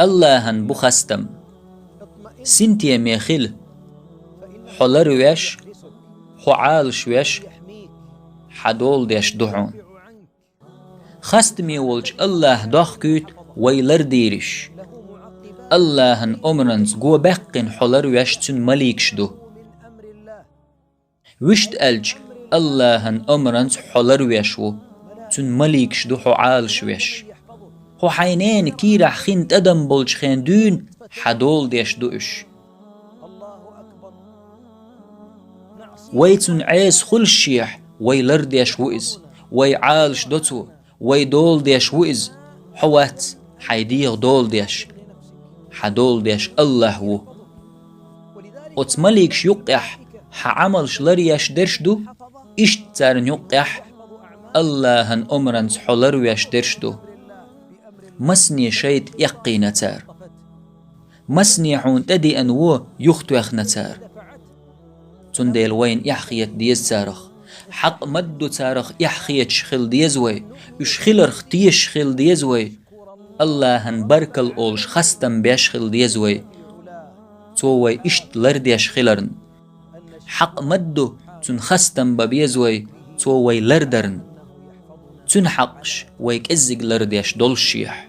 اللهن بخستم سنتي ميخل حلر ويش حعال شويش حدول ديش دعون خستمي ولج الله دخكيت ويلر ديرش اللهن أمرنز جو بقين حلر ويش تن مليكش دو وشت ألج اللهن أمرنز حلر ويشو تن مليكش دو حعال شويش هو حينين كيرح خنت أدم بولج خين دون حدول ديش دوش ويتن عيس خل شيح ويلر ديش وإز ويعالش دوتو ويدول ديش وإز حوات حيديغ دول ديش حدول ديش الله و وتمليكش يقح حعملش لريش درش دو إشت تارن يقح اللهن أمرنز حلر ويش درش دو مسني شيت يقي نتار مسني حون تدي أنو يختو يخ نتار تنديل وين يحخيت ديز تارخ حق مدو تارخ يحخيت شخل ديزوي يشخلر ختيش شخل ديزوي اللهن بركل أولش خستم بيشخل ديزوي تووي إشت لرديش خلرن حق مدو تن خستم ببيزوي تووي لردرن تن حقش ويك إزيق لرديش دول شيح